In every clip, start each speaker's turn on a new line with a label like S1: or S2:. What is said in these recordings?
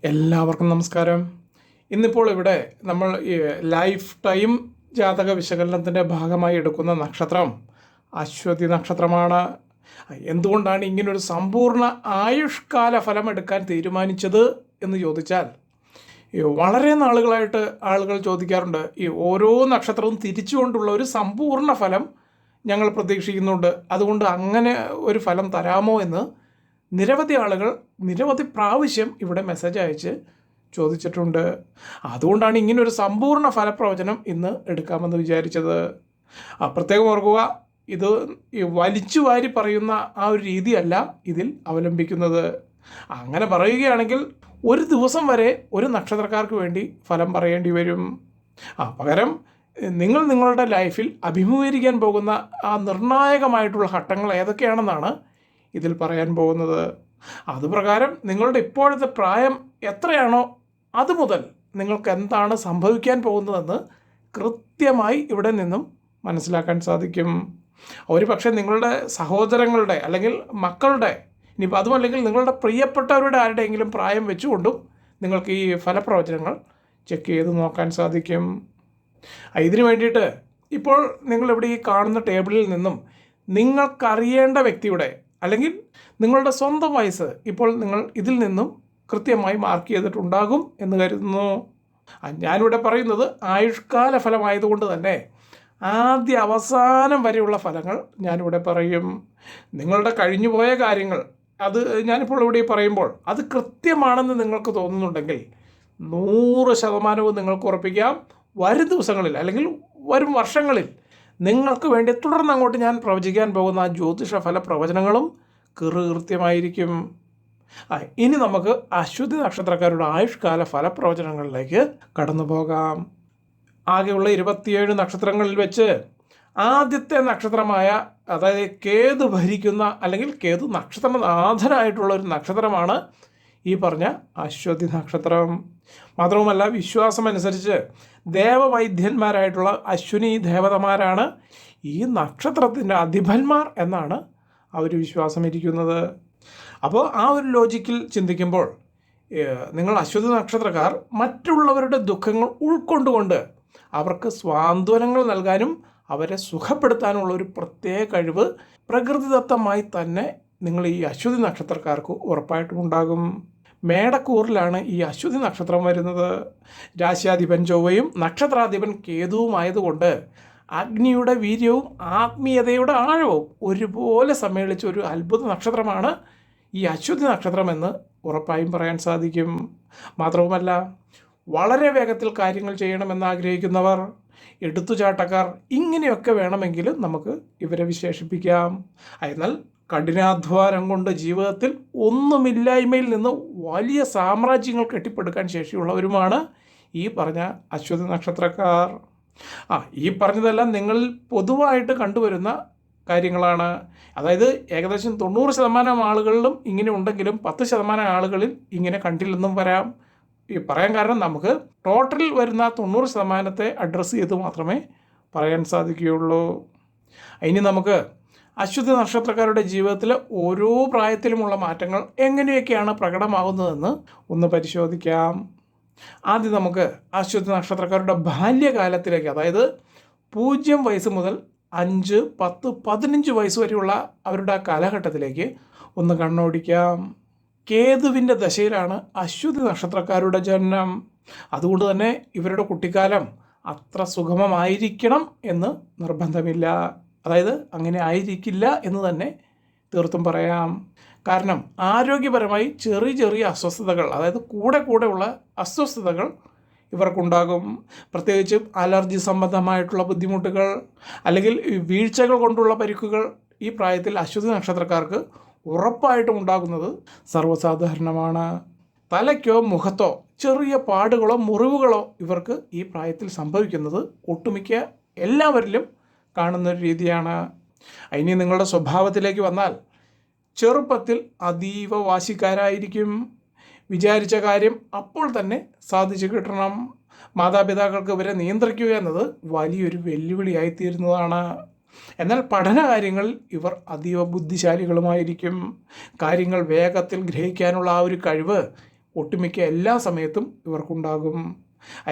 S1: എല്ലാവർക്കും നമസ്കാരം. ഇന്നിപ്പോൾ ഇവിടെ നമ്മൾ ഈ ലൈഫ് ടൈം ജാതക വിശകലനത്തിൻ്റെ ഭാഗമായി എടുക്കുന്ന നക്ഷത്രം അശ്വതി നക്ഷത്രമാണ്. എന്തുകൊണ്ടാണ് ഇങ്ങനൊരു സമ്പൂർണ്ണ ആയുഷ്കാല ഫലം എടുക്കാൻ തീരുമാനിച്ചത് എന്ന് ചോദിച്ചാൽ, വളരെ നാളുകളായിട്ട് ആളുകൾ ചോദിക്കാറുണ്ട്, ഈ ഓരോ നക്ഷത്രവും തിരിച്ചുകൊണ്ടുള്ള ഒരു സമ്പൂർണ്ണ ഫലം ഞങ്ങൾ പ്രതീക്ഷിക്കുന്നുണ്ട്, അതുകൊണ്ട് അങ്ങനെ ഒരു ഫലം തരാമോ എന്ന് നിരവധി ആളുകൾ നിരവധി പ്രാവശ്യം ഇവിടെ മെസ്സേജ് അയച്ച് ചോദിച്ചിട്ടുണ്ട്. അതുകൊണ്ടാണ് ഇങ്ങനൊരു സമ്പൂർണ്ണ ഫലപ്രവചനം ഇന്ന് എടുക്കാമെന്ന് വിചാരിച്ചത്. പ്രത്യേകം ഓർക്കുക, ഇത് വലിച്ചു വാരി പറയുന്ന ആ ഒരു രീതിയല്ല ഇതിൽ അവലംബിക്കുന്നത്. അങ്ങനെ പറയുകയാണെങ്കിൽ ഒരു ദിവസം വരെ ഒരു നക്ഷത്രക്കാർക്ക് വേണ്ടി ഫലം പറയേണ്ടി വരും. പകരം നിങ്ങൾ നിങ്ങളുടെ ലൈഫിൽ അഭിമുഖീകരിക്കാൻ പോകുന്ന ആ നിർണായകമായിട്ടുള്ള ഘട്ടങ്ങൾ ഏതൊക്കെയാണെന്നാണ് ഇതിൽ പറയാൻ പോകുന്നത്. അതുപ്രകാരം നിങ്ങളുടെ ഇപ്പോഴത്തെ പ്രായം എത്രയാണോ അതുമുതൽ നിങ്ങൾക്ക് എന്താണ് സംഭവിക്കാൻ പോകുന്നതെന്ന് കൃത്യമായി ഇവിടെ നിന്നും മനസ്സിലാക്കാൻ സാധിക്കും. ഒരു പക്ഷേ നിങ്ങളുടെ സഹോദരങ്ങളുടെ അല്ലെങ്കിൽ മക്കളുടെ, ഇനിയിപ്പോൾ അതുമല്ലെങ്കിൽ നിങ്ങളുടെ പ്രിയപ്പെട്ടവരുടെ ആരുടെയെങ്കിലും പ്രായം വെച്ചുകൊണ്ടും നിങ്ങൾക്ക് ഈ ഫലപ്രവചനങ്ങൾ ചെക്ക് ചെയ്ത് നോക്കാൻ സാധിക്കും. ഇതിനു വേണ്ടിയിട്ട് ഇപ്പോൾ നിങ്ങളിവിടെ ഈ കാണുന്ന ടേബിളിൽ നിന്നും നിങ്ങൾക്കറിയേണ്ട വ്യക്തിയുടെ അല്ലെങ്കിൽ നിങ്ങളുടെ സ്വന്തം വയസ്സ് ഇപ്പോൾ നിങ്ങൾ ഇതിൽ നിന്നും കൃത്യമായി മാർക്ക് ചെയ്തിട്ടുണ്ടാകും എന്ന് കരുതുന്നു. ഞാനിവിടെ പറയുന്നത് ആയുഷ്കാല ഫലമായതുകൊണ്ട് തന്നെ ആദ്യ അവസാനം വരെയുള്ള ഫലങ്ങൾ ഞാനിവിടെ പറയും. നിങ്ങളുടെ കഴിഞ്ഞുപോയ കാര്യങ്ങൾ അത് ഞാനിപ്പോൾ ഇവിടെ പറയുമ്പോൾ അത് കൃത്യമാണെന്ന് നിങ്ങൾക്ക് തോന്നുന്നുണ്ടെങ്കിൽ 100% നിങ്ങൾക്ക് ഉറപ്പിക്കാം, വരും ദിവസങ്ങളിൽ അല്ലെങ്കിൽ വരും വർഷങ്ങളിൽ നിങ്ങൾക്ക് വേണ്ടി തുടർന്ന് അങ്ങോട്ട് ഞാൻ പ്രവചിക്കാൻ പോകുന്ന ആ ജ്യോതിഷ ഫല പ്രവചനങ്ങളും കൃത്യമായിരിക്കും. ഇനി നമുക്ക് അശ്വതി നക്ഷത്രക്കാരുടെ ആയുഷ്കാല ഫലപ്രവചനങ്ങളിലേക്ക് കടന്നു പോകാം. ആകെയുള്ള 27 നക്ഷത്രങ്ങളിൽ വെച്ച് ആദ്യത്തെ നക്ഷത്രമായ, അതായത് കേതു ഭരിക്കുന്ന അല്ലെങ്കിൽ കേതു നക്ഷത്രനാഥനായിട്ടുള്ള ഒരു നക്ഷത്രമാണ് ഈ പറഞ്ഞ അശ്വതി നക്ഷത്രം. മാത്രവുമല്ല, വിശ്വാസമനുസരിച്ച് ദേവവൈദ്യന്മാരായിട്ടുള്ള അശ്വിനി ദേവതമാരാണ് ഈ നക്ഷത്രത്തിൻ്റെ അധിപന്മാർ എന്നാണ് അവർ വിശ്വാസം ഇരിക്കുന്നത്. അപ്പോൾ ആ ഒരു ലോജിക്കിൽ ചിന്തിക്കുമ്പോൾ നിങ്ങൾ അശ്വതി നക്ഷത്രക്കാർ മറ്റുള്ളവരുടെ ദുഃഖങ്ങൾ ഉൾക്കൊണ്ടുകൊണ്ട് അവർക്ക് സ്വാന്തനങ്ങൾ നൽകാനും അവരെ സുഖപ്പെടുത്താനുള്ള ഒരു പ്രത്യേക കഴിവ് പ്രകൃതിദത്തമായി തന്നെ നിങ്ങൾ ഈ അശ്വതി നക്ഷത്രക്കാർക്ക് ഉറപ്പായിട്ടും ഉണ്ടാകും. മേടക്കൂറിലാണ് ഈ അശ്വതി നക്ഷത്രം വരുന്നത്. രാശ്യാധിപൻ ചൊവ്വയും നക്ഷത്രാധിപൻ കേതുവുമായതുകൊണ്ട് അഗ്നിയുടെ വീര്യവും ആത്മീയതയുടെ ആഴവും ഒരുപോലെ സമ്മേളിച്ച ഒരു അത്ഭുത നക്ഷത്രമാണ് ഈ അശ്വതി നക്ഷത്രമെന്ന് ഉറപ്പായും പറയാൻ സാധിക്കും. മാത്രവുമല്ല, വളരെ വേഗത്തിൽ കാര്യങ്ങൾ ചെയ്യണമെന്ന് ആഗ്രഹിക്കുന്നവർ, എടുത്തുചാട്ടക്കാർ, ഇങ്ങനെയൊക്കെ വേണമെങ്കിലും നമുക്ക് ഇവരെ വിശേഷിപ്പിക്കാം. എന്നാൽ കഠിനാധ്വാനം കൊണ്ട് ജീവിതത്തിൽ ഒന്നുമില്ലായ്മയിൽ നിന്ന് വലിയ സാമ്രാജ്യങ്ങൾ കെട്ടിപ്പടുക്കാൻ ശേഷിയുള്ളവരുമാണ് ഈ പറഞ്ഞ അശ്വതി നക്ഷത്രക്കാർ. ഈ പറഞ്ഞതെല്ലാം നിങ്ങളിൽ പൊതുവായിട്ട് കണ്ടുവരുന്ന കാര്യങ്ങളാണ്. അതായത് ഏകദേശം 90% ആളുകളിലും ഇങ്ങനെ ഉണ്ടെങ്കിലും 10% ആളുകളിൽ ഇങ്ങനെ കണ്ടില്ലെന്നും വരാം. ഈ പറയാൻ കാരണം നമുക്ക് ടോട്ടലിൽ വരുന്ന 90% അഡ്രസ്സ് ചെയ്ത് മാത്രമേ പറയാൻ സാധിക്കുകയുള്ളൂ. ഇനി നമുക്ക് അശ്വതി നക്ഷത്രക്കാരുടെ ജീവിതത്തിലെ ഓരോ പ്രായത്തിലുമുള്ള മാറ്റങ്ങൾ എങ്ങനെയൊക്കെയാണ് പ്രകടമാകുന്നതെന്ന് ഒന്ന് പരിശോധിക്കാം. ആദ്യം നമുക്ക് അശ്വതി നക്ഷത്രക്കാരുടെ ബാല്യകാലത്തിലേക്ക്, അതായത് 0 വയസ്സ് മുതൽ 5, 10, 15 വയസ്സ് വരെയുള്ള അവരുടെ ആ കാലഘട്ടത്തിലേക്ക് ഒന്ന് കണ്ണോടിക്കാം. കേതുവിൻ്റെ ദശയിലാണ് അശ്വതി നക്ഷത്രക്കാരുടെ ജനനം. അതുകൊണ്ട് തന്നെ ഇവരുടെ കുട്ടിക്കാലം അത്ര സുഗമമായിരിക്കണം എന്ന് നിർബന്ധമില്ല. അതായത് അങ്ങനെ ആയിരിക്കില്ല എന്ന് തന്നെ തീർത്തും പറയാം. കാരണം ആരോഗ്യപരമായി ചെറിയ ചെറിയ അസ്വസ്ഥതകൾ, അതായത് കൂടെയുള്ള അസ്വസ്ഥതകൾ ഇവർക്കുണ്ടാകും. പ്രത്യേകിച്ചും അലർജി സംബന്ധമായിട്ടുള്ള ബുദ്ധിമുട്ടുകൾ അല്ലെങ്കിൽ വീഴ്ചകൾ കൊണ്ടുള്ള പരിക്കുകൾ ഈ പ്രായത്തിൽ അശ്വതി നക്ഷത്രക്കാർക്ക് ഉറപ്പായിട്ടും ഉണ്ടാകുന്നത് സർവ്വസാധാരണമാണ്. തലയ്ക്കോ മുഖത്തോ ചെറിയ പാടുകളോ മുറിവുകളോ ഇവർക്ക് ഈ പ്രായത്തിൽ സംഭവിക്കുന്നത് ഒട്ടുമിക്ക എല്ലാവരിലും കാണുന്നൊരു രീതിയാണ്. ഇനി നിങ്ങളുടെ സ്വഭാവത്തിലേക്ക് വന്നാൽ, ചെറുപ്പത്തിൽ അതീവ വാശിക്കാരായിരിക്കും. വിചാരിച്ച കാര്യം അപ്പോൾ തന്നെ സാധിച്ചു കിട്ടണം. മാതാപിതാക്കൾക്ക് ഇവരെ നിയന്ത്രിക്കുക എന്നത് വലിയൊരു വെല്ലുവിളിയായിത്തീരുന്നതാണ്. എന്നാൽ പഠന കാര്യങ്ങളിൽ ഇവർ അതീവ ബുദ്ധിശാലികളുമായിരിക്കും. കാര്യങ്ങൾ വേഗത്തിൽ ഗ്രഹിക്കാനുള്ള ആ ഒരു കഴിവ് ഒട്ടുമിക്ക എല്ലാ സമയത്തും ഇവർക്കുണ്ടാകും.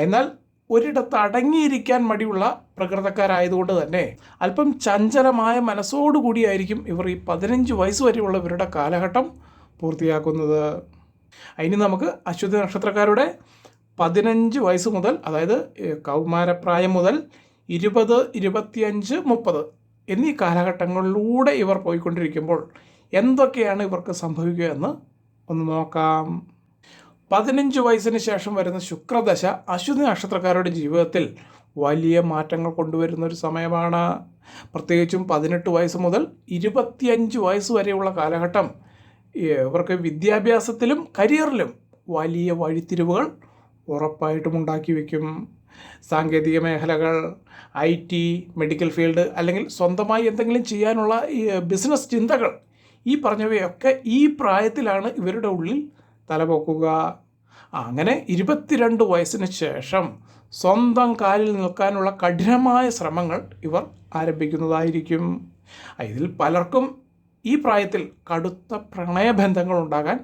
S1: എന്നാൽ ഒരിടത്ത് അടങ്ങിയിരിക്കാൻ മടിയുള്ള പ്രകൃതക്കാരായതുകൊണ്ട് തന്നെ അല്പം ചഞ്ചലമായ മനസ്സോടുകൂടിയായിരിക്കും ഇവർ ഈ 15 വയസ്സ് വരെയുള്ള ഇവരുടെ കാലഘട്ടം പൂർത്തിയാക്കുന്നത്. ഇനി നമുക്ക് അശ്വതി നക്ഷത്രക്കാരുടെ 15 വയസ്സ് മുതൽ, അതായത് കൗമാരപ്രായം മുതൽ 20, 25, 30 എന്നീ കാലഘട്ടങ്ങളിലൂടെ ഇവർ പോയിക്കൊണ്ടിരിക്കുമ്പോൾ എന്തൊക്കെയാണ് ഇവർക്ക് സംഭവിക്കുക എന്ന് ഒന്ന് നോക്കാം. 15 വയസ്സിന് ശേഷം വരുന്ന ശുക്രദശ അശ്വതി നക്ഷത്രക്കാരുടെ ജീവിതത്തിൽ വലിയ മാറ്റങ്ങൾ കൊണ്ടുവരുന്ന ഒരു സമയമാണ്. പ്രത്യേകിച്ചും 18 വയസ്സ് മുതൽ 25 വയസ്സ് വരെയുള്ള കാലഘട്ടം ഇവർക്ക് വിദ്യാഭ്യാസത്തിലും കരിയറിലും വലിയ വഴിത്തിരിവുകൾ ഉറപ്പായിട്ടും ഉണ്ടാക്കി വയ്ക്കും. സാങ്കേതിക മേഖലകൾ, IT, മെഡിക്കൽ ഫീൽഡ്, അല്ലെങ്കിൽ സ്വന്തമായി എന്തെങ്കിലും ചെയ്യാനുള്ള ഈ ബിസിനസ് ചിന്തകൾ, ഈ പറഞ്ഞവയൊക്കെ ഈ പ്രായത്തിലാണ് ഇവരുടെ ഉള്ളിൽ തലപൊക്കുക. അങ്ങനെ 22 വയസ്സിന് ശേഷം സ്വന്തം കാലിൽ നിൽക്കാനുള്ള കഠിനമായ ശ്രമങ്ങൾ ഇവർ ആരംഭിക്കുന്നതായിരിക്കും. ഇതിൽ പലർക്കും ഈ പ്രായത്തിൽ കടുത്ത പ്രണയബന്ധങ്ങൾ ഉണ്ടാകാൻ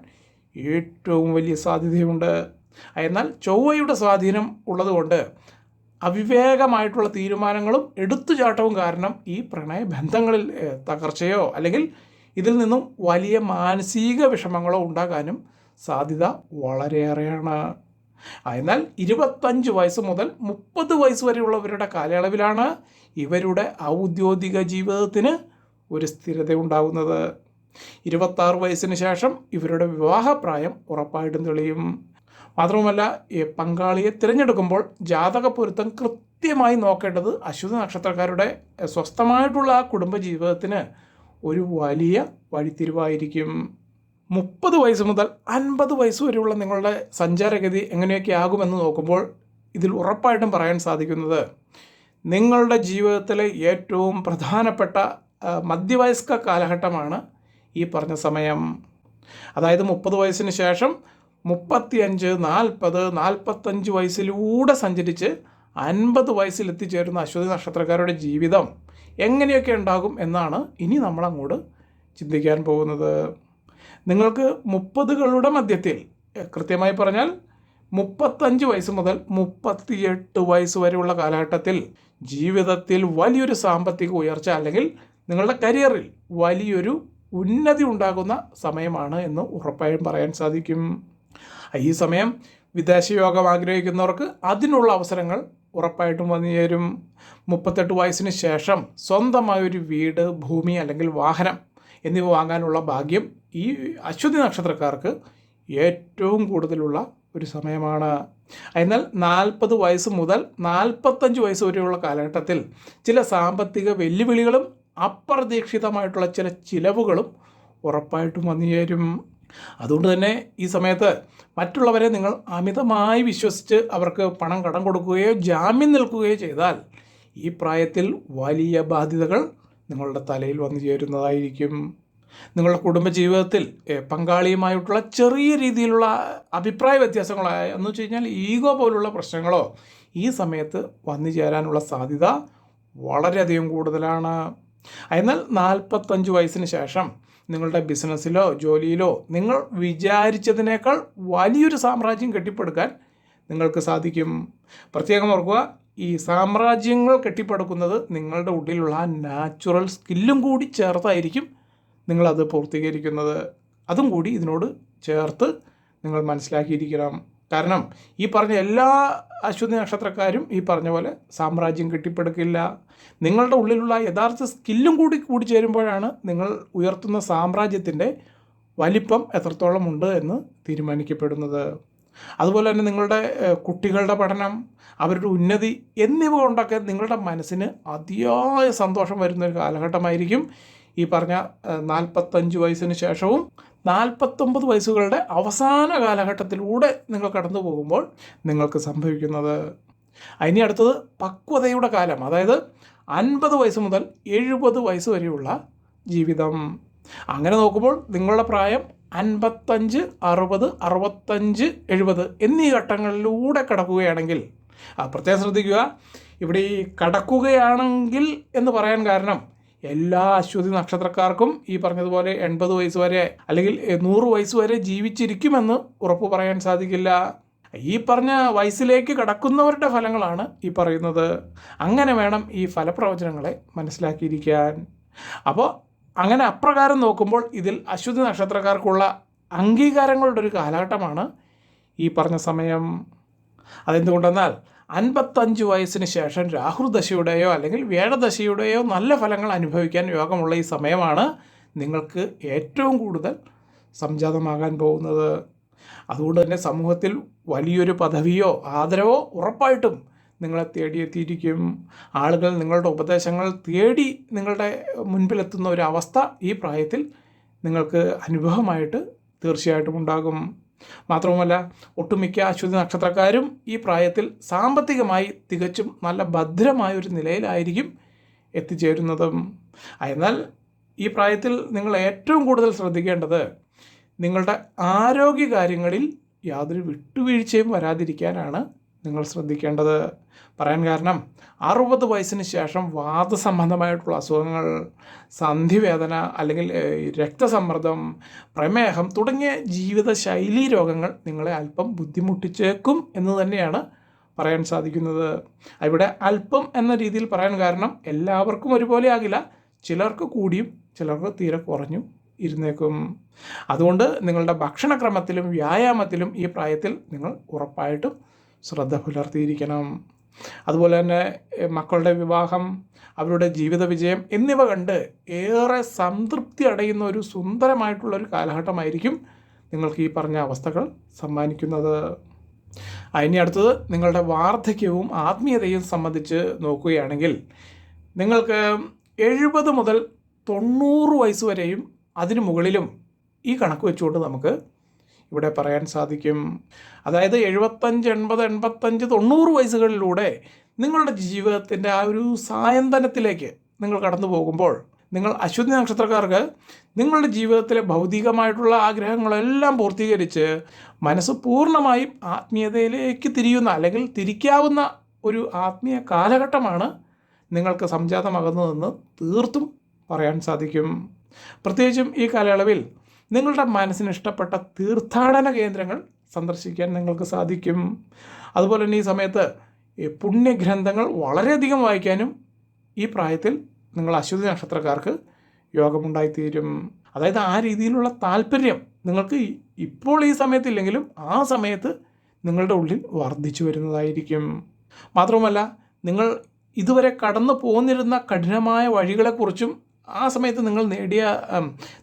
S1: ഏറ്റവും വലിയ സാധ്യതയുണ്ട്. എന്നാൽ ചൊവ്വയുടെ സ്വാധീനം ഉള്ളതുകൊണ്ട് അവിവേകമായിട്ടുള്ള തീരുമാനങ്ങളും എടുത്തുചാട്ടവും കാരണം ഈ പ്രണയബന്ധങ്ങളിൽ തകർച്ചയോ അല്ലെങ്കിൽ ഇതിൽ നിന്നും വലിയ മാനസിക വിഷമങ്ങളോ ഉണ്ടാകാനും സാധ്യത വളരെയേറെയാണ്. എന്നാൽ 25 വയസ്സ് മുതൽ 30 വയസ്സ് വരെയുള്ളവരുടെ കാലയളവിലാണ് ഇവരുടെ ഔദ്യോഗിക ജീവിതത്തിന് ഒരു സ്ഥിരത ഉണ്ടാകുന്നത്. 26 വയസ്സിന് ശേഷം ഇവരുടെ വിവാഹപ്രായം ഉറപ്പായിട്ടും തെളിയും. മാത്രവുമല്ല, ഈ പങ്കാളിയെ തിരഞ്ഞെടുക്കുമ്പോൾ ജാതക പൊരുത്തം കൃത്യമായി നോക്കേണ്ടത് അശ്വതി നക്ഷത്രക്കാരുടെ സ്വസ്ഥമായിട്ടുള്ള ആ കുടുംബജീവിതത്തിന് ഒരു വലിയ വഴിത്തിരിവായിരിക്കും. 30 വയസ്സ് മുതൽ 50 വയസ്സ് വരെയുള്ള നിങ്ങളുടെ സഞ്ചാരഗതി എങ്ങനെയൊക്കെ ആകുമെന്ന് നോക്കുമ്പോൾ ഇതിൽ ഉറപ്പായിട്ടും പറയാൻ സാധിക്കുന്നത് നിങ്ങളുടെ ജീവിതത്തിലെ ഏറ്റവും പ്രധാനപ്പെട്ട മധ്യവയസ്ക കാലഘട്ടമാണ് ഈ പറഞ്ഞ സമയം. അതായത് 30 വയസ്സിന് ശേഷം 35, 40, 45 വയസ്സിലൂടെ സഞ്ചരിച്ച് 50 വയസ്സിലെത്തിച്ചേരുന്ന അശ്വതി നക്ഷത്രക്കാരുടെ ജീവിതം എങ്ങനെയൊക്കെ ഉണ്ടാകും എന്നാണ് ഇനി നമ്മളങ്ങോട്ട് ചിന്തിക്കാൻ പോകുന്നത്. നിങ്ങൾക്ക് 30കളുടെ മധ്യത്തിൽ, കൃത്യമായി പറഞ്ഞാൽ 35 വയസ്സ് മുതൽ 38 വയസ്സ് വരെയുള്ള കാലഘട്ടത്തിൽ ജീവിതത്തിൽ വലിയൊരു സാമ്പത്തിക ഉയർച്ച അല്ലെങ്കിൽ നിങ്ങളുടെ കരിയറിൽ വലിയൊരു ഉന്നതി ഉണ്ടാകുന്ന സമയമാണ് എന്ന് ഉറപ്പായും പറയാൻ സാധിക്കും. ഈ സമയം വിദേശയോഗം ആഗ്രഹിക്കുന്നവർക്ക് അതിനുള്ള അവസരങ്ങൾ ഉറപ്പായിട്ടും വന്നു ചേരും. 38 വയസ്സിന് ശേഷം സ്വന്തമായൊരു വീട്, ഭൂമി അല്ലെങ്കിൽ വാഹനം എന്നിവ വാങ്ങാനുള്ള ഭാഗ്യം ഈ അശ്വതി നക്ഷത്രക്കാർക്ക് ഏറ്റവും കൂടുതലുള്ള ഒരു സമയമാണ്. എന്നാൽ 40 വയസ്സ് മുതൽ 45 വയസ്സ് വരെയുള്ള കാലഘട്ടത്തിൽ ചില സാമ്പത്തിക വെല്ലുവിളികളും അപ്രതീക്ഷിതമായിട്ടുള്ള ചില ചിലവുകളും ഉറപ്പായിട്ടും വന്നു ചേരും. അതുകൊണ്ട് തന്നെ ഈ സമയത്ത് മറ്റുള്ളവരെ നിങ്ങൾ അമിതമായി വിശ്വസിച്ച് അവർക്ക് പണം കടം കൊടുക്കുകയോ ജാമ്യം നിൽക്കുകയോ ചെയ്താൽ ഈ പ്രായത്തിൽ വലിയ ബാധ്യതകൾ നിങ്ങളുടെ തലയിൽ വന്നു ചേരുന്നതായിരിക്കും. നിങ്ങളുടെ കുടുംബജീവിതത്തിൽ പങ്കാളിയുമായിട്ടുള്ള ചെറിയ രീതിയിലുള്ള അഭിപ്രായ വ്യത്യാസങ്ങളോ എന്ന് വെച്ച് കഴിഞ്ഞാൽ ഈഗോ പോലുള്ള പ്രശ്നങ്ങളോ ഈ സമയത്ത് വന്നു ചേരാനുള്ള സാധ്യത വളരെയധികം കൂടുതലാണ്. എന്നാൽ 45 വയസ്സിന് ശേഷം നിങ്ങളുടെ ബിസിനസ്സിലോ ജോലിയിലോ നിങ്ങൾ വിചാരിച്ചതിനേക്കാൾ വലിയൊരു സാമ്രാജ്യം കെട്ടിപ്പടുക്കാൻ നിങ്ങൾക്ക് സാധിക്കും. പ്രത്യേകം ഓർക്കുക, ഈ സാമ്രാജ്യങ്ങൾ കെട്ടിപ്പടുക്കുന്നത് നിങ്ങളുടെ ഉള്ളിലുള്ള നാച്ചുറൽ സ്കില്ലും കൂടി ചേർത്തായിരിക്കും നിങ്ങളത് പൂർത്തീകരിക്കുന്നത്. അതും കൂടി ഇതിനോട് ചേർത്ത് നിങ്ങൾ മനസ്സിലാക്കിയിരിക്കണം. കാരണം ഈ പറഞ്ഞ എല്ലാ അശ്വതി നക്ഷത്രക്കാരും ഈ പറഞ്ഞ പോലെ സാമ്രാജ്യം കെട്ടിപ്പടുക്കില്ല. നിങ്ങളുടെ ഉള്ളിലുള്ള യഥാർത്ഥ സ്കില്ലും കൂടി ചേരുമ്പോഴാണ് നിങ്ങൾ ഉയർത്തുന്ന സാമ്രാജ്യത്തിൻ്റെ വലിപ്പം എത്രത്തോളം ഉണ്ട് എന്ന് തീരുമാനിക്കപ്പെടുന്നത്. അതുപോലെ തന്നെ നിങ്ങളുടെ കുട്ടികളുടെ പഠനം, അവരുടെ ഉന്നതി എന്നിവ കൊണ്ടൊക്കെ നിങ്ങളുടെ മനസ്സിന് അതിയായ സന്തോഷം വരുന്നൊരു കാലഘട്ടമായിരിക്കും ഈ പറഞ്ഞ 45 വയസ്സിന് ശേഷവും 49 വയസ്സുകളുടെ അവസാന കാലഘട്ടത്തിലൂടെ നിങ്ങൾ കടന്നു പോകുമ്പോൾ നിങ്ങൾക്ക് സംഭവിക്കുന്നത്. ഇനി അടുത്തത് പക്വതയുടെ കാലം, അതായത് 50 വയസ്സ് മുതൽ 70 വയസ്സ് വരെയുള്ള ജീവിതം. അങ്ങനെ നോക്കുമ്പോൾ നിങ്ങളുടെ പ്രായം 55, 60, 65, 70 എന്നീ ഘട്ടങ്ങളിലൂടെ കടക്കുകയാണെങ്കിൽ, പ്രത്യേകം ശ്രദ്ധിക്കുക, ഇവിടെ ഈ കടക്കുകയാണെങ്കിൽ എന്ന് പറയാൻ കാരണം എല്ലാ അശ്വതി നക്ഷത്രക്കാർക്കും ഈ പറഞ്ഞതുപോലെ 80 വയസ്സ് വരെ അല്ലെങ്കിൽ 100 വയസ്സ് വരെ ജീവിച്ചിരിക്കുമെന്ന് ഉറപ്പ് പറയാൻ സാധിക്കില്ല. ഈ പറഞ്ഞ വയസ്സിലേക്ക് കടക്കുന്നവരുടെ ഫലങ്ങളാണ് ഈ പറയുന്നത്. അങ്ങനെ വേണം ഈ ഫലപ്രവചനങ്ങളെ മനസ്സിലാക്കിയിരിക്കാൻ. അപ്പോൾ അങ്ങനെ അപ്രകാരം നോക്കുമ്പോൾ ഇതിൽ അശ്വതി നക്ഷത്രക്കാർക്കുള്ള അംഗീകാരങ്ങളുടെ ഒരു കാലഘട്ടമാണ് ഈ പറഞ്ഞ സമയം. അതെന്തുകൊണ്ടെന്നാൽ 55 വയസ്സിന് ശേഷം രാഹുദശയുടെയോ അല്ലെങ്കിൽ വേഴദശയുടെയോ നല്ല ഫലങ്ങൾ അനുഭവിക്കാൻ യോഗമുള്ള ഈ സമയമാണ് നിങ്ങൾക്ക് ഏറ്റവും കൂടുതൽ സംജാതമാകാൻ പോകുന്നത്. അതുകൊണ്ട് തന്നെ സമൂഹത്തിൽ വലിയൊരു പദവിയോ ആദരവോ ഉറപ്പായിട്ടും നിങ്ങളെ തേടിയെത്തിയിരിക്കും. ആളുകൾ നിങ്ങളുടെ ഉപദേശങ്ങൾ തേടി നിങ്ങളുടെ മുൻപിലെത്തുന്ന ഒരു അവസ്ഥ ഈ പ്രായത്തിൽ നിങ്ങൾക്ക് അനുഭവമായിട്ട് തീർച്ചയായിട്ടും ഉണ്ടാകും. മാത്രവുമല്ല, ഒട്ടുമിക്ക അശ്വതി നക്ഷത്രക്കാരും ഈ പ്രായത്തിൽ സാമ്പത്തികമായി തികച്ചും നല്ല ഭദ്രമായ ഒരു നിലയിലായിരിക്കും എത്തിച്ചേരുന്നതും. എന്നാൽ ഈ പ്രായത്തിൽ നിങ്ങൾ ഏറ്റവും കൂടുതൽ ശ്രദ്ധിക്കേണ്ടത് നിങ്ങളുടെ ആരോഗ്യകാര്യങ്ങളിൽ യാതൊരു വിട്ടുവീഴ്ചയും വരാതിരിക്കാനാണ് നിങ്ങൾ ശ്രദ്ധിക്കേണ്ടത്. പറയാൻ കാരണം 60 വയസ്സിന് ശേഷം വാതസംബന്ധമായിട്ടുള്ള അസുഖങ്ങൾ, സന്ധിവേദന അല്ലെങ്കിൽ രക്തസമ്മർദ്ദം, പ്രമേഹം തുടങ്ങിയ ജീവിതശൈലീ രോഗങ്ങൾ നിങ്ങളെ അല്പം ബുദ്ധിമുട്ടിച്ചേക്കും എന്ന് തന്നെയാണ് പറയാൻ സാധിക്കുന്നത്. ഇവിടെ അല്പം എന്ന രീതിയിൽ പറയാൻ കാരണം എല്ലാവർക്കും ഒരുപോലെ ആകില്ല. ചിലർക്ക് കൂടിയും ചിലർക്ക് തീരെ കുറഞ്ഞും ഇരുന്നേക്കും. അതുകൊണ്ട് നിങ്ങളുടെ ഭക്ഷണക്രമത്തിലും വ്യായാമത്തിലും ഈ പ്രായത്തിൽ നിങ്ങൾ ഉറപ്പായിട്ടും ശ്രദ്ധ പുലർത്തിയിരിക്കണം. അതുപോലെ തന്നെ മക്കളുടെ വിവാഹം, അവരുടെ ജീവിത വിജയം എന്നിവ കണ്ട് ഏറെ സംതൃപ്തി അടയുന്ന ഒരു സുന്ദരമായിട്ടുള്ളൊരു കാലഘട്ടമായിരിക്കും നിങ്ങൾക്ക് ഈ പറഞ്ഞ അവസ്ഥകൾ സമ്മാനിക്കുന്നത്. ഇനി അടുത്തത് നിങ്ങളുടെ വാർദ്ധക്യവും ആത്മീയതയും സംബന്ധിച്ച് നോക്കുകയാണെങ്കിൽ നിങ്ങൾക്ക് 70 മുതൽ 90 വയസ്സ് വരെയും അതിനു മുകളിലും ഈ കണക്ക് വെച്ചുകൊണ്ട് നമുക്ക് ഇവിടെ പറയാൻ സാധിക്കും. അതായത് 75, 80, 85, 90 വയസ്സുകളിലൂടെ നിങ്ങളുടെ ജീവിതത്തിൻ്റെ ആ ഒരു സായന്തനത്തിലേക്ക് നിങ്ങൾ കടന്നു പോകുമ്പോൾ നിങ്ങൾ അശ്വതി നക്ഷത്രക്കാർക്ക് നിങ്ങളുടെ ജീവിതത്തിലെ ഭൗതികമായിട്ടുള്ള ആഗ്രഹങ്ങളെല്ലാം പൂർത്തീകരിച്ച് മനസ്സ് പൂർണ്ണമായും ആത്മീയതയിലേക്ക് തിരിയുന്ന അല്ലെങ്കിൽ തിരിക്കാവുന്ന ഒരു ആത്മീയ കാലഘട്ടമാണ് നിങ്ങൾക്ക് സംജാതമാകുന്നതെന്ന് തീർത്തും പറയാൻ സാധിക്കും. പ്രത്യേകിച്ചും ഈ കാലയളവിൽ നിങ്ങളുടെ മനസ്സിന് ഇഷ്ടപ്പെട്ട തീർത്ഥാടന കേന്ദ്രങ്ങൾ സന്ദർശിക്കാൻ നിങ്ങൾക്ക് സാധിക്കും. അതുപോലെ തന്നെ ഈ സമയത്ത് പുണ്യഗ്രന്ഥങ്ങൾ വളരെയധികം വായിക്കാനും ഈ പ്രായത്തിൽ നിങ്ങൾ അശ്വതി നക്ഷത്രക്കാർക്ക് യോഗമുണ്ടായിത്തീരും. അതായത് ആ രീതിയിലുള്ള താല്പര്യം നിങ്ങൾക്ക് ഇപ്പോൾ ഈ സമയത്തില്ലെങ്കിലും ആ സമയത്ത് നിങ്ങളുടെ ഉള്ളിൽ വർദ്ധിച്ചു വരുന്നതായിരിക്കും. മാത്രവുമല്ല, നിങ്ങൾ ഇതുവരെ കടന്നു പോന്നിരുന്ന കഠിനമായ വഴികളെക്കുറിച്ചും ആ സമയത്ത് നിങ്ങൾ നേടിയ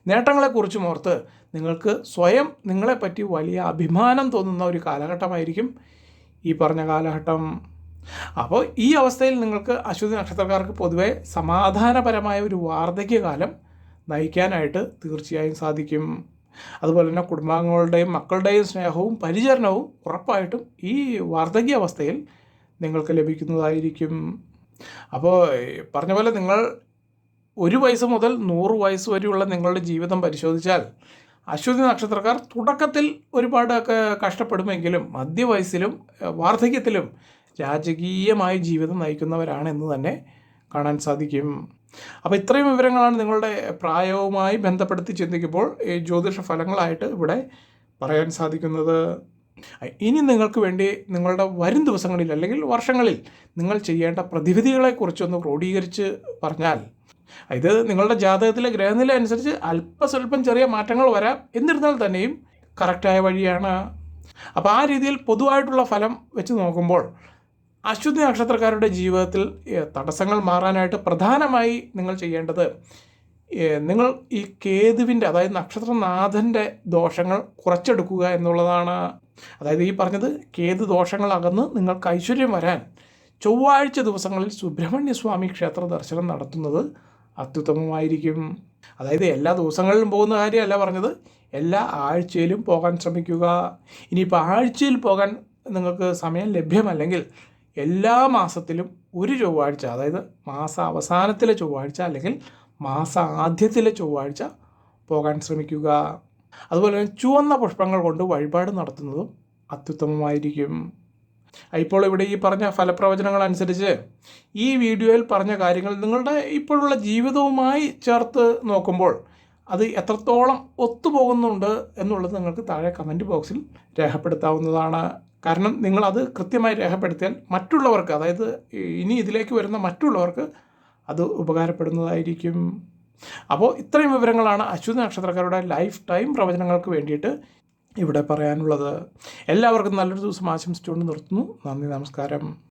S1: നേട്ടങ്ങളെക്കുറിച്ചും ഓർത്ത് നിങ്ങൾക്ക് സ്വയം നിങ്ങളെപ്പറ്റി വലിയ അഭിമാനം തോന്നുന്ന ഒരു കാലഘട്ടമായിരിക്കും ഈ പറഞ്ഞ കാലഘട്ടം. അപ്പോൾ ഈ അവസ്ഥയിൽ നിങ്ങൾക്ക് അശ്വതി നക്ഷത്രക്കാർക്ക് പൊതുവെ സമാധാനപരമായ ഒരു വാർദ്ധക്യകാലം നയിക്കാനായിട്ട് തീർച്ചയായും സാധിക്കും. അതുപോലെ തന്നെ കുടുംബാംഗങ്ങളുടെയും മക്കളുടെയും സ്നേഹവും പരിചരണവും ഉറപ്പായിട്ടും ഈ വാർദ്ധക്യാവസ്ഥയിൽ നിങ്ങൾക്ക് ലഭിക്കുന്നതായിരിക്കും. അപ്പോൾ പറഞ്ഞ പോലെ നിങ്ങൾ 1 വയസ്സ് മുതൽ 100 വയസ്സ് വരെയുള്ള നിങ്ങളുടെ ജീവിതം പരിശോധിച്ചാൽ അശ്വതി നക്ഷത്രക്കാർ തുടക്കത്തിൽ ഒരുപാടൊക്കെ കഷ്ടപ്പെടുമെങ്കിലും മധ്യവയസ്സിലും വാർദ്ധക്യത്തിലും രാജകീയമായ ജീവിതം നയിക്കുന്നവരാണെന്ന് തന്നെ കാണാൻ സാധിക്കും. അപ്പോൾ ഇത്രയും വിവരങ്ങളാണ് നിങ്ങളുടെ പ്രായവുമായി ബന്ധപ്പെടുത്തി ചിന്തിക്കുമ്പോൾ ഈ ജ്യോതിഷ ഫലങ്ങളായിട്ട് ഇവിടെ പറയാൻ സാധിക്കുന്നത്. ഇനി നിങ്ങൾക്ക് വേണ്ടി നിങ്ങളുടെ വരും ദിവസങ്ങളിൽ അല്ലെങ്കിൽ വർഷങ്ങളിൽ നിങ്ങൾ ചെയ്യേണ്ട പ്രതിവിധികളെക്കുറിച്ചൊന്ന് ക്രോഡീകരിച്ച് പറഞ്ഞാൽ, ഇത് നിങ്ങളുടെ ജാതകത്തിലെ ഗ്രഹനില അനുസരിച്ച് അല്പസ്വല്പം ചെറിയ മാറ്റങ്ങൾ വരാം, എന്നിരുന്നാൽ തന്നെയും കറക്റ്റായ വഴിയാണ്. അപ്പോൾ ആ രീതിയിൽ പൊതുവായിട്ടുള്ള ഫലം വെച്ച് നോക്കുമ്പോൾ അശ്വതി നക്ഷത്രക്കാരുടെ ജീവിതത്തിൽ തടസ്സങ്ങൾ മാറാനായിട്ട് പ്രധാനമായി നിങ്ങൾ ചെയ്യേണ്ടത് നിങ്ങൾ ഈ കേതുവിൻ്റെ അതായത് നക്ഷത്രനാഥൻ്റെ ദോഷങ്ങൾ കുറച്ചെടുക്കുക എന്നുള്ളതാണ്. അതായത് ഈ പറഞ്ഞത് കേതു ദോഷങ്ങൾ അകന്ന് നിങ്ങൾക്ക് ഐശ്വര്യം വരാൻ ചൊവ്വാഴ്ച ദിവസങ്ങളിൽ സുബ്രഹ്മണ്യസ്വാമി ക്ഷേത്ര ദർശനം നടത്തുന്നത് അത്യുത്തമമായിരിക്കും. അതായത് എല്ലാ ദിവസങ്ങളിലും പോകുന്ന കാര്യമല്ല പറഞ്ഞത്, എല്ലാ ആഴ്ചയിലും പോകാൻ ശ്രമിക്കുക. ഇനിയിപ്പോൾ ആഴ്ചയിൽ പോകാൻ നിങ്ങൾക്ക് സമയം ലഭ്യമല്ലെങ്കിൽ എല്ലാ മാസത്തിലും ഒരു ചൊവ്വാഴ്ച, അതായത് മാസ അവസാനത്തിലെ ചൊവ്വാഴ്ച അല്ലെങ്കിൽ മാസ ആദ്യത്തിലെ ചൊവ്വാഴ്ച പോകാൻ ശ്രമിക്കുക. അതുപോലെ തന്നെ ചുവന്ന പുഷ്പങ്ങൾ കൊണ്ട് വഴിപാട് നടത്തുന്നതും അത്യുത്തമമായിരിക്കും. ഇപ്പോൾ ഇവിടെ ഈ പറഞ്ഞ ഫലപ്രവചനങ്ങൾ അനുസരിച്ച് ഈ വീഡിയോയിൽ പറഞ്ഞ കാര്യങ്ങൾ നിങ്ങളുടെ ഇപ്പോഴുള്ള ജീവിതവുമായി ചേർത്ത് നോക്കുമ്പോൾ അത് എത്രത്തോളം ഒത്തുപോകുന്നുണ്ട് എന്നുള്ളത് നിങ്ങൾക്ക് താഴെ കമൻറ്റ് ബോക്സിൽ രേഖപ്പെടുത്താവുന്നതാണ്. കാരണം നിങ്ങളത് കൃത്യമായി രേഖപ്പെടുത്തിയാൽ മറ്റുള്ളവർക്ക്, അതായത് ഇനി ഇതിലേക്ക് വരുന്ന മറ്റുള്ളവർക്ക് അത് ഉപകാരപ്പെടുന്നതായിരിക്കും. അപ്പോൾ ഇത്രയും വിവരങ്ങളാണ് അശ്വതി നക്ഷത്രക്കാരുടെ ലൈഫ് ടൈം പ്രവചനങ്ങൾക്ക് വേണ്ടിയിട്ട് ഇവിടെ പറയാനുള്ളത്. എല്ലാവർക്കും നല്ലൊരു ദിവസം ആശംസിച്ചുകൊണ്ട് നിർത്തുന്നു. നന്ദി, നമസ്കാരം.